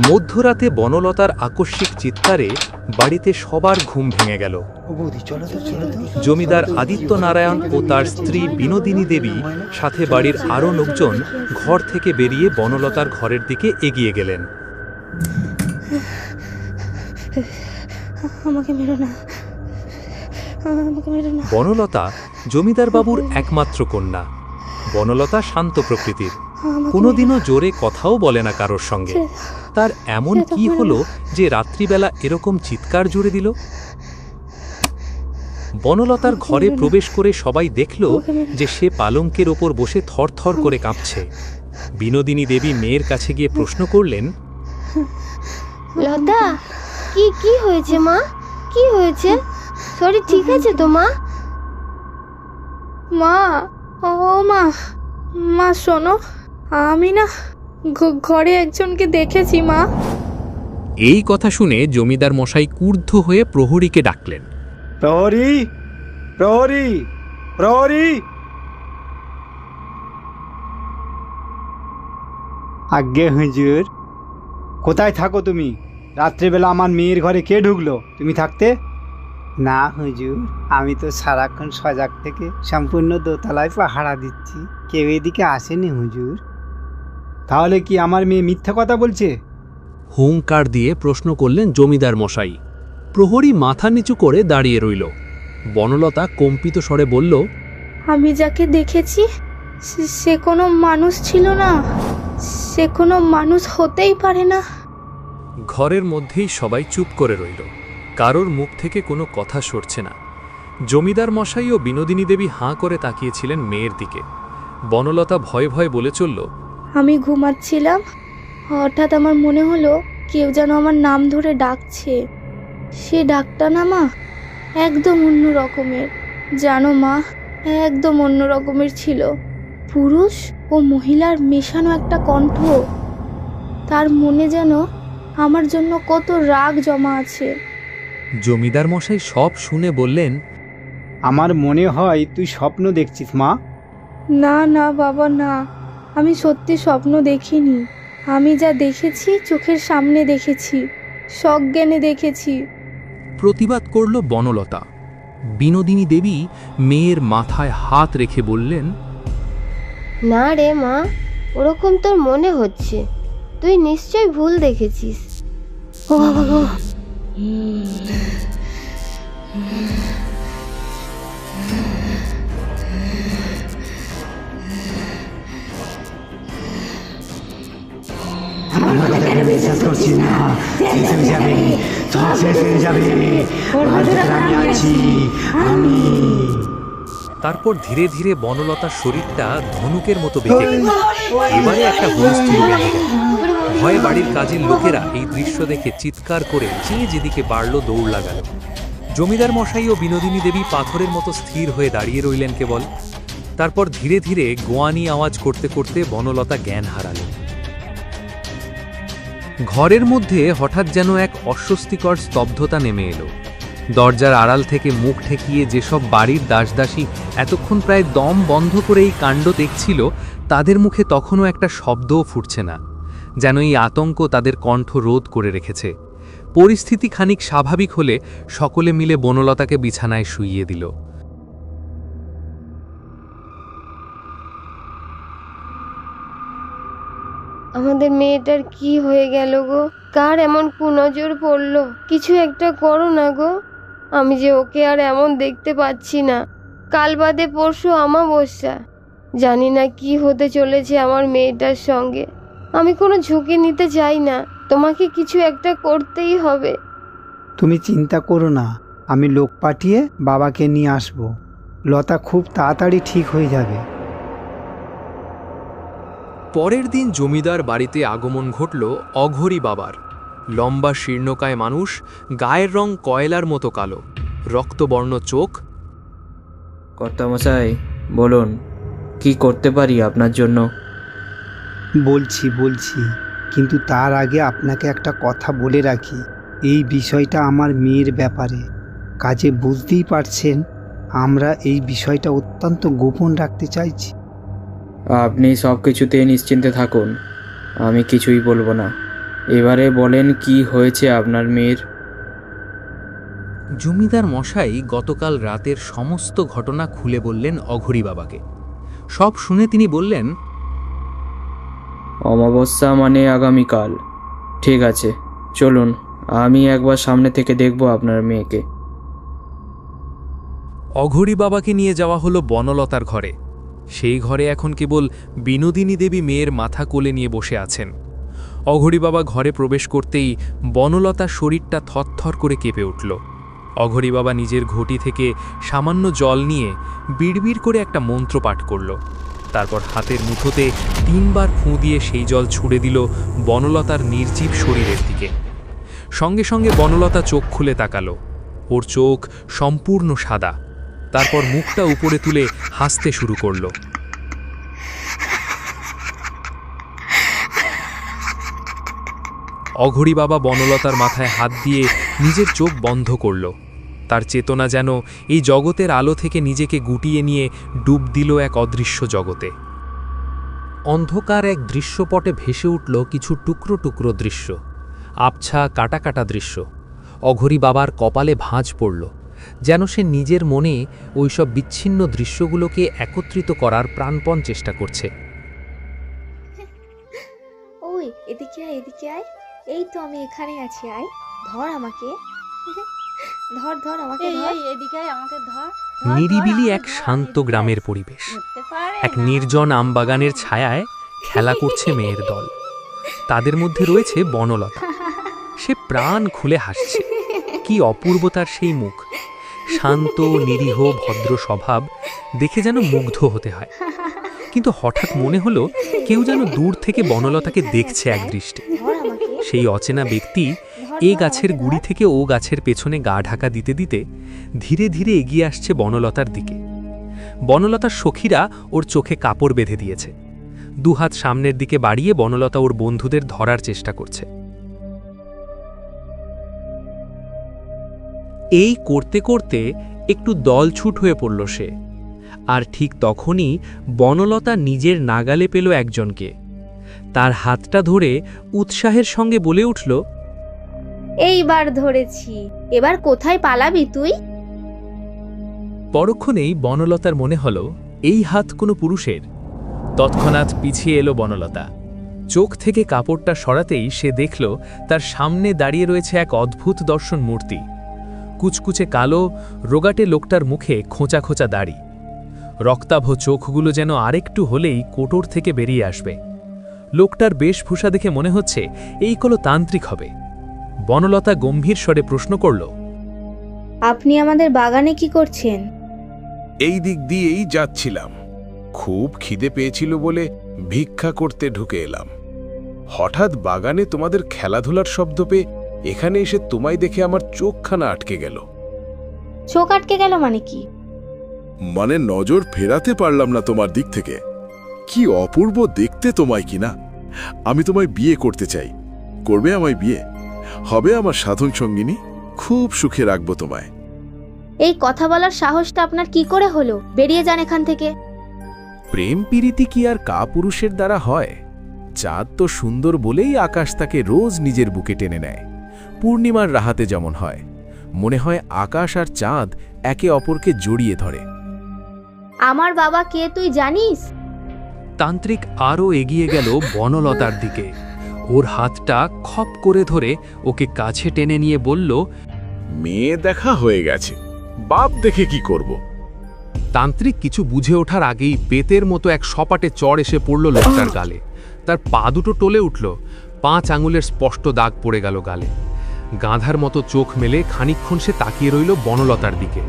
মধ্যরাতে বনলতার আকস্মিক চিৎকারে বাড়িতে সবার ঘুম ভেঙে গেল। জমিদার আদিত্য নারায়ণ ও তার স্ত্রী বিনোদিনী দেবী সাথে বাড়ির আরও লোকজন ঘর থেকে বেরিয়ে বনলতার ঘরের দিকে এগিয়ে গেলেন। বনলতা জমিদার বাবুর একমাত্র কন্যা। বনলতা শান্ত প্রকৃতির, কোনোদিনও জোরে কথাও বলে না কারোর সঙ্গে। তার এমন কি হলো যে রাত্রিবেলা এরকম চিৎকার জুড়ে দিল? বনলতার ঘরে প্রবেশ করে সবাই দেখল যে সে পালঙ্কের ওপর বসে থরথর করে কাঁপছে। বিনোদিনী দেবী মেয়ের কাছে গিয়ে প্রশ্ন করলেন, লতা, কি হয়েছে মা? কি হয়েছে? শরীর ঠিক আছে তো মা? মা, ও মা, মা শোনো, আমি না ঘরে একজনকে দেখেছি মা। এই কথা শুনে জমিদার মশাই ক্রুদ্ধ হয়ে প্রহরীকে ডাকলেন। প্রহরী, প্রহরী, প্রহরী! আজ্ঞে হুজুর, কোথায় থাকো তুমি? রাত্রেবেলা আমার মেয়ের ঘরে কে ঢুকলো? তুমি থাকতে? না হুজুর, আমি তো সারাক্ষণ সজাগ থেকে সম্পূর্ণ দোতলায় পাহারা দিচ্ছি, কেউ এদিকে আসেনি হুজুর। তাহলে কি আমার মেয়ে মিথ্যা কথা বলছে? হুঙ্কার দিয়ে প্রশ্ন করলেন জমিদার মশাই। প্রহরী মাথা নিচু করে দাঁড়িয়ে রইল। বনলতা কম্পিত স্বরে বলল, আমি যাকে দেখেছি সে কোনো মানুষ ছিল না, সে কোনো মানুষ হতেই পারে না। ঘরের মধ্যেই সবাই চুপ করে রইল। কারোর মুখ থেকে কোনো কথা সরছে না। জমিদার মশাই ও বিনোদিনী দেবী হাঁ করে তাকিয়েছিলেন মেয়ের দিকে। বনলতা ভয়ে ভয়ে বলে চলল, আমি ঘুমাচ্ছিলাম, হঠাৎ আমার মনে হলো কেউ যেন আমার নাম ধরে ডাকছে। সে ডাকটা না মা একদম অন্য রকমের, জানো মা, একদম অন্য রকমের ছিল। পুরুষ ও মহিলার মেশানো একটা কণ্ঠ। তার মনে যেন আমার জন্য কত রাগ জমা আছে। জমিদার মশাই সব শুনে বললেন, আমার মনে হয় তুই স্বপ্ন দেখছিস মা। না না বাবা, না, আমি সত্যি স্বপ্ন দেখিনি। আমি যা দেখেছি চোখের সামনে দেখেছি, সজ্ঞানে দেখেছি। প্রতিবাদ করল বনলতা। বিনোদিনী দেবী মেয়ের মাথায় হাত রেখে বললেন, না রে মা, ওরকম তোর মনে হচ্ছে, তুই নিশ্চয় ভুল দেখেছিস। ও বাবা গো! বিশ্বাস করছি না, শেষ হয়ে যাবে, সব শেষ হয়ে যাবে। আমি আছি, আমি। তারপর ধীরে ধীরে বনলতার শরীরটা ধনুকের মতো বেঁকে গেল। এবারে একটা হুলস্থুল বেঁধে গেল। ভয়ে বাড়ির কাজের লোকেরা এই দৃশ্য দেখে চিৎকার করে যে যেদিকে বাড়ল দৌড় লাগাল। জমিদার মশাই ও বিনোদিনী দেবী পাথরের মতো স্থির হয়ে দাঁড়িয়ে রইলেন কেবল। তারপর ধীরে ধীরে গোয়ানি আওয়াজ করতে করতে বনলতা জ্ঞান হারালেন। ঘরের মধ্যে হঠাৎ যেন এক অস্বস্তিকর স্তব্ধতা নেমে এলো। দরজার আড়াল থেকে মুখ ঠেকিয়ে যেসব বাড়ির দাসদাসী এতক্ষণ প্রায় দম বন্ধ করে এই কাণ্ড দেখছিল, তাদের মুখে তখনও একটা শব্দও ফুটছে না, যেন এই আতঙ্ক তাদের কণ্ঠ রোধ করে রেখেছে। পরিস্থিতি খানিক স্বাভাবিক হলে সকলে মিলে বনলতাকে বিছানায় শুইয়ে দিল। আমাদের মেয়েটার কি হয়ে গেল গো? কার এমন কুনজর পড়লো? কিছু একটা করো না গো। আমি যে ওকে আর এমন দেখতে পাচ্ছি না। কাল বাদে পরশু অমাবস্যা, জানি না কি হতে চলেছে আমার মেয়েটার সঙ্গে। আমি কোনো ঝুঁকি নিতে চাই না, তোমাকে কিছু একটা করতেই হবে। তুমি চিন্তা করো না, আমি লোক পাঠিয়ে বাবাকে নিয়ে আসব। লতা খুব তাড়াতাড়ি ঠিক হয়ে যাবে। পরের দিন জমিদার বাড়িতে আগমন ঘটল অঘোরী বাবার। লম্বা শীর্ণকায় মানুষ, গায়ের রং কয়লার মতো কালো, রক্তবর্ণ চোখ। কর্তামশাই, বলুন, কি করতে পারি আপনার জন্য? বলছি, কিন্তু তার আগে আপনাকে একটা কথা বলে রাখি। এই বিষয়টা আমার মেয়ের ব্যাপারে। কাজে বুঝতেই পারছেন, আমরা এই বিষয়টা অত্যন্ত গোপন রাখতে চাইছি। আপনি সব কিছুতে নিশ্চিন্তে থাকুন, আমি কিছুই বলবো না। এবারে বলেন কি হয়েছে আপনার মেয়ের? জমিদার মশাই গতকাল রাতের সমস্ত ঘটনা খুলে বললেন অঘরী বাবাকে। সব শুনে তিনি বললেন, অমাবস্যা মানে আগামীকাল। ঠিক আছে, চলুন, আমি একবার সামনে থেকে দেখব আপনার মেয়েকে। অঘরী বাবাকে নিয়ে যাওয়া হলো বনলতার ঘরে। সেই ঘরে এখন কেবল বিনোদিনী দেবী মেয়ের মাথা কোলে নিয়ে বসে আছেন। অঘরী বাবা ঘরে প্রবেশ করতেই বনলতার শরীরটা থরথর করে কেঁপে উঠল। অঘরী বাবা নিজের ঘটি থেকে সামান্য জল নিয়ে বিড়বিড় করে একটা মন্ত্র পাঠ করল। তারপর হাতের মুঠোতে 3 বার ফুঁ দিয়ে সেই জল ছুড়ে দিল বনলতার নির্জীব শরীরের দিকে। সঙ্গে সঙ্গে বনলতা চোখ খুলে তাকালো। ওর চোখ সম্পূর্ণ সাদা। তারপর মুখটা উপরে তুলে হাসতে শুরু করল। অঘরী বাবা বনলতার মাথায় হাত দিয়ে নিজের চোখ বন্ধ করল। তার চেতনা যেন এই জগতের আলো থেকে নিজেকে গুটিয়ে নিয়ে ডুব দিল এক অদৃশ্য জগতে। অন্ধকার এক দৃশ্যপটে ভেসে উঠল কিছু টুকরো টুকরো দৃশ্য, আবছা কাটা কাটা দৃশ্য। অঘরী বাবার কপালে ভাঁজ পড়ল, যেন সে নিজের মনে ওইসব বিচ্ছিন্ন দৃশ্যগুলোকে একত্রিত করার প্রাণপণ চেষ্টা করছে। ওই এদিকে আয়, এদিকে আয়। এই তো আমি এখানে আছি, আয়, ধর আমাকে। ধর ধর আমাকে, ধর। এদিকে আমাকে ধর। নিরিবিলি এক শান্ত গ্রামের পরিবেশ। এক নির্জন আমবাগানের ছায়ায় খেলা করছে মেয়ের দল। তাদের মধ্যে রয়েছে বনলতা। সে প্রাণ খুলে হাসছে। কি অপূর্ব তার সেই মুখ! শান্ত, নিরীহ, ভদ্র স্বভাব দেখে যেন মুগ্ধ হতে হয়। কিন্তু হঠাৎ মনে হলো কেউ যেন দূর থেকে বনলতাকে দেখছে একদৃষ্টে। সেই অচেনা ব্যক্তি এ গাছের গুড়ি থেকে ও গাছের পেছনে গা ঢাকা দিতে দিতে ধীরে ধীরে এগিয়ে আসছে বনলতার দিকে। বনলতার সখীরা ওর চোখে কাপড় বেঁধে দিয়েছে। দুহাত সামনের দিকে বাড়িয়ে বনলতা ওর বন্ধুদের ধরার চেষ্টা করছে। এই করতে করতে একটু দলছুট হয়ে পড়ল সে। আর ঠিক তখনই বনলতা নিজের নাগালে পেল একজনকে। তার হাতটা ধরে উৎসাহের সঙ্গে বলে উঠল, এইবার ধরেছি, এবার কোথায় পালাবি তুই? পরক্ষণেই বনলতার মনে হল এই হাত কোনো পুরুষের। তৎক্ষণাৎ পিছিয়ে এলো বনলতা। চোখ থেকে কাপড়টা সরাতেই সে দেখল তার সামনে দাঁড়িয়ে রয়েছে এক অদ্ভুত দর্শন মূর্তি। কুচকুচে কালো, রোগাটে লোকটার মুখে খোঁচা খোঁচা দাড়ি। রক্তাভ চোখগুলো যেন আরেকটু হলেই কোটর থেকে বেরিয়ে আসবে। লোকটার বেশভূষা দেখে মনে হচ্ছে এই কোনো তান্ত্রিক হবে। বনলতা গম্ভীর স্বরে প্রশ্ন করল, আপনি আমাদের বাগানে কি করছেন? এই দিক দিয়েই যাচ্ছিলাম। খুব খিদে পেয়েছিল বলে ভিক্ষা করতে ঢুকে এলাম। হঠাৎ বাগানে তোমাদের খেলাধুলার শব্দ পেয়ে এখানে এসে তোমায় দেখে আমার চোখখানা আটকে গেল। চোখ আটকে গেল মানে কি? মানে নজর ফেরাতে পারলাম না তোমার দিক থেকে। কি অপূর্ব দেখতে তোমায় কিনা। আমি তোমায় বিয়ে করতে চাই। করবে আমায় বিয়ে? হবে আমার সাধন সঙ্গিনী। খুব সুখে রাখবো তোমায়। এই কথা বলার সাহসটা আপনার কি করে হলো? বেরিয়ে যান এখান থেকে। প্রেম প্রীতি কি আর কাপুরুষের দ্বারা হয়? চাঁদ তো সুন্দর বলেই আকাশ তাকে রোজ নিজের বুকে টেনে নেয়। পূর্ণিমার রাহাতে যেমন হয়, মনে হয় আকাশ আর চাঁদ একে অপরকে জড়িয়ে ধরে। আমার বাবা কে তুই জানিস? তান্ত্রিক আরও এগিয়ে গেল বনলতার দিকে। ওর হাতটা খপ করে ধরে ওকে কাছে টেনে নিয়ে বলল, মেয়ে দেখা হয়ে গেছে, বাপ দেখে কি করব? তান্ত্রিক কিছু বুঝে ওঠার আগেই বেতের মতো এক সপাটে চড় এসে পড়ল লোকটার গালে। তার পা দুটো টলে উঠল। 5 আঙুলের স্পষ্ট দাগ পড়ে গেল গালে। গাধার মতো চোখ মেলে খানিকক্ষণ সে তাকিয়ে রইল বনলতার দিকে,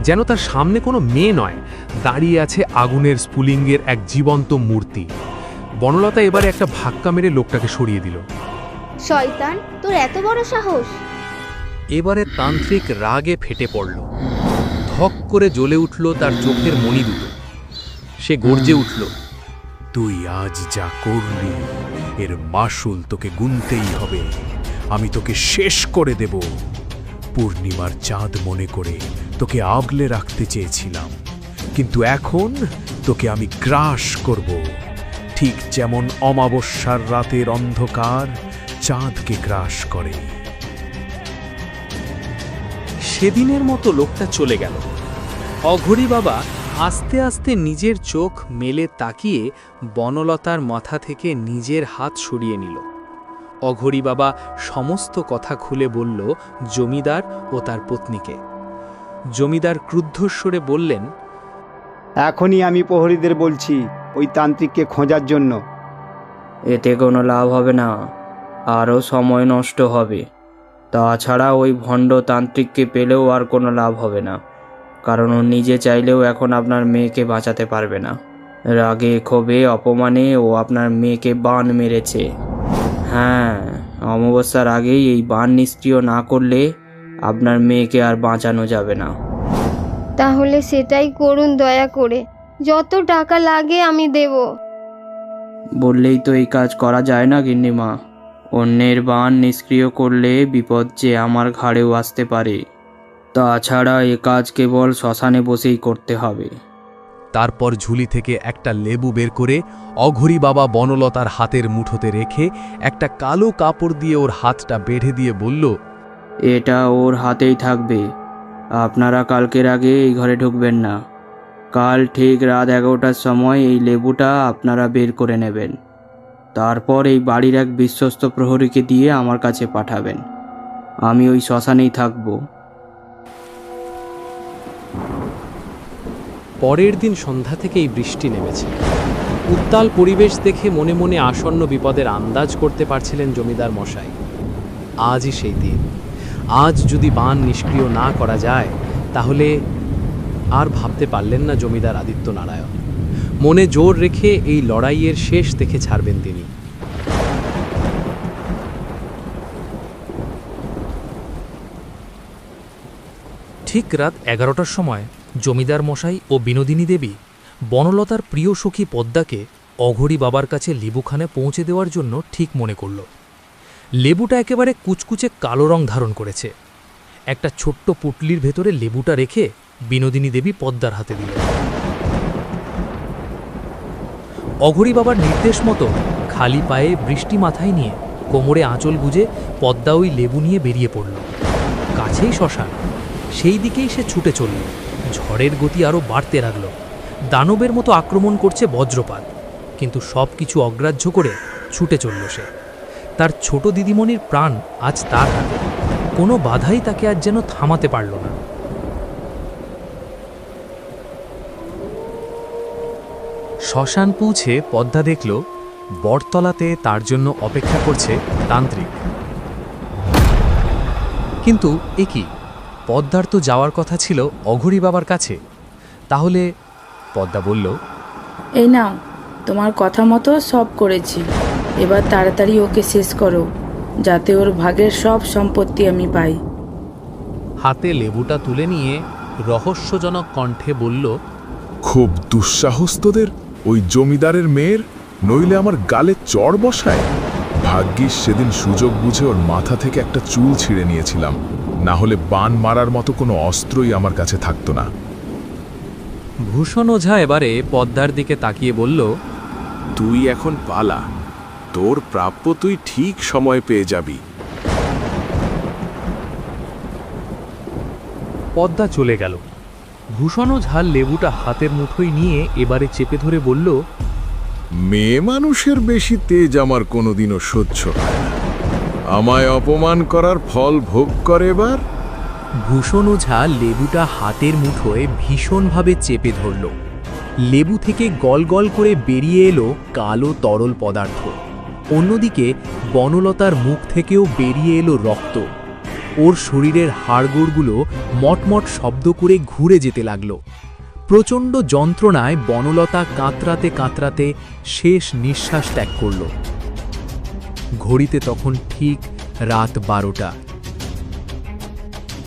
যেন তার সামনে কোনো মেয়ে নয়, দাঁড়িয়ে আছে আগুনের স্ফুলিঙ্গের এক জীবন্ত মূর্তি। বনলতা এবারে একটা ধাক্কা মেরে লোকটাকে সরিয়ে দিল। শয়তান, তোর এত বড় সাহস! এবারে তান্ত্রিক রাগে ফেটে পড়ল। ধক করে জ্বলে উঠল তার চোখের মণি দুটো। সে গর্জে উঠল, তুই আজ যা করলি এর মাসুল তোকে গুনতেই হবে। আমি তোকে শেষ করে দেব। পূর্ণিমার চাঁদ মনে করে তোকে আগলে রাখতে চেয়েছিলাম, কিন্তু এখন তোকে আমি গ্রাস করব। ঠিক যেমন অমাবস্যার রাতের অন্ধকার চাঁদকে গ্রাস করে। সেদিনের মতো লোকটা চলে গেল। অঘরী বাবা আস্তে আস্তে নিজের চোখ মেলে তাকিয়ে বনলতার মাথা থেকে নিজের হাত সরিয়ে নিল। অঘরী বাবা সমস্ত কথা খুলে বলল জমিদার ও তার পত্নীকে। জমিদার ক্রুদ্ধস্বরে বললেন, এখনই আমি প্রহরীদের বলছি ওই তান্ত্রিককে খোঁজার জন্য। এতে কোনো লাভ হবে না, আরও সময় নষ্ট হবে। তাছাড়া ওই ভণ্ড তান্ত্রিককে পেলেও আর কোনো লাভ হবে না, কারণ ও নিজে চাইলেও এখন আপনার মেয়েকে বাঁচাতে পারবে না। রাগে ক্ষোভে অপমানে ও আপনার মেয়েকে বান মেরেছে। হ্যাঁ, অমাবস্যার আগেই এই বান নিষ্ক্রিয় না করলে আপনার মেয়েকে আর বাঁচানো যাবে না। তাহলে সেটাই করুন দয়া করে, যত টাকা লাগে আমি দেব। বললেই তো এই কাজ করা যায় না গিন্নিমা। অন্যের বান নিষ্ক্রিয় করলে বিপদ যে আমার ঘাড়েও আসতে পারে। তাছাড়া এ কাজ কেবল শ্মশানে বসেই করতে হবে। তারপর ঝুলি থেকে একটা লেবু বের করে অঘরী বাবা বনলতার হাতের মুঠোতে রেখে একটা কালো কাপড় দিয়ে ওর হাতটা বেঁধে দিয়ে বলল, এটা ওর হাতেই থাকবে। আপনারা কালকের আগে এই ঘরে ঢুকবেন না। কাল ঠিক রাত 11টার সময় এই লেবুটা আপনারা বের করে নেবেন। তারপর এই বাড়ির এক বিশ্বস্ত প্রহরীকে দিয়ে আমার কাছে পাঠাবেন। আমি ওই শ্মশানেই থাকব। পরের দিন সন্ধ্যা থেকেই বৃষ্টি নেমেছে। উত্তাল পরিবেশ দেখে মনে মনে আসন্ন বিপদের আন্দাজ করতে পারছিলেন জমিদার মশাই। আজই সেই দিন। আজ যদি বান নিষ্ক্রিয় না করা যায় তাহলে আর ভাবতে পারলেন না জমিদার আদিত্য নারায়ণ। মনে জোর রেখে এই লড়াইয়ের শেষ দেখে ছাড়বেন তিনি। ঠিক রাত 11টার সময় জমিদার মশাই ও বিনোদিনী দেবী বনলতার প্রিয় সখী পদ্মাকে অঘরী বাবার কাছে লেবুখানে পৌঁছে দেওয়ার জন্য ঠিক মনে করল। লেবুটা একেবারে কুচকুচে কালো রং ধারণ করেছে। একটা ছোট্ট পুটলির ভেতরে লেবুটা রেখে বিনোদিনী দেবী পদ্মার হাতে দিল। অঘরী বাবার নির্দেশ মতো খালি পায়ে বৃষ্টি মাথায় নিয়ে কোমরে আঁচল গুজে পদ্মা ওই লেবু নিয়ে বেরিয়ে পড়ল। কাছেই শ্মশান, সেই দিকেই সে ছুটে চলল। ঝড়ের গতি আরও বাড়তে লাগল। দানবের মতো আক্রমণ করছে বজ্রপাত, কিন্তু সব কিছু অগ্রাহ্য করে ছুটে চলল সে। তার ছোট দিদিমণির প্রাণ আজ তার হাতে। কোনো বাধাই তাকে আজ যেন থামাতে পারল না। শ্মশান পৌঁছে পদ্মা দেখল বটতলাতে তার জন্য অপেক্ষা করছে তান্ত্রিক। কিন্তু এ কি, পদ্মার তো যাওয়ার কথা ছিল অঘরী বাবার কাছে। তাহলে পদ্মা বলল, এই নাও, তোমার কথা মতো সব করেছি। এবার তাড়াতাড়ি ওকে শেষ করো, যাতে ওর ভাগের সব সম্পত্তি আমি পাই। হাতে লেবুটা তুলে নিয়ে রহস্যজনক কণ্ঠে বলল, খুব দুঃসাহস তোদের ওই জমিদারের মেয়ের, নইলে আমার গালে চড় বসায়। ভাগ্যিস সেদিন সুযোগ বুঝে ওর মাথা থেকে একটা চুল ছিঁড়ে নিয়েছিলাম, না হলে বান মারার মতো কোনো অস্ত্রই আমার কাছে থাকতো না। ভূষণ ওঝা এবারে পদ্মার দিকে তাকিয়ে বলল, তুই এখন পালা, তোর প্রাপ্য তুই ঠিক সময় পেয়ে যাবি। পদ্মা চলে গেল। ভূষণ ওঝা লেবুটা হাতের মুঠোয় নিয়ে এবারে চেপে ধরে বলল, মেয়ে মানুষের বেশি তেজ আমার কোনোদিনও সহ্য হয় না। আমায় অপমান করার ফল ভোগ করে এবার। ভূষণ ওঝা লেবুটা হাতের মুঠোয় ভীষণভাবে চেপে ধরল। লেবু থেকে গল গল করে বেরিয়ে এলো কালো তরল পদার্থ। অন্যদিকে বনলতার মুখ থেকেও বেরিয়ে এলো রক্ত। ওর শরীরের হাড়গোড়গুলো মটমট শব্দ করে ঘুরে যেতে লাগল। প্রচণ্ড যন্ত্রণায় বনলতা কাতরাতে কাতরাতে শেষ নিঃশ্বাস ত্যাগ করল। ঘড়িতে তখন ঠিক রাত 12টা।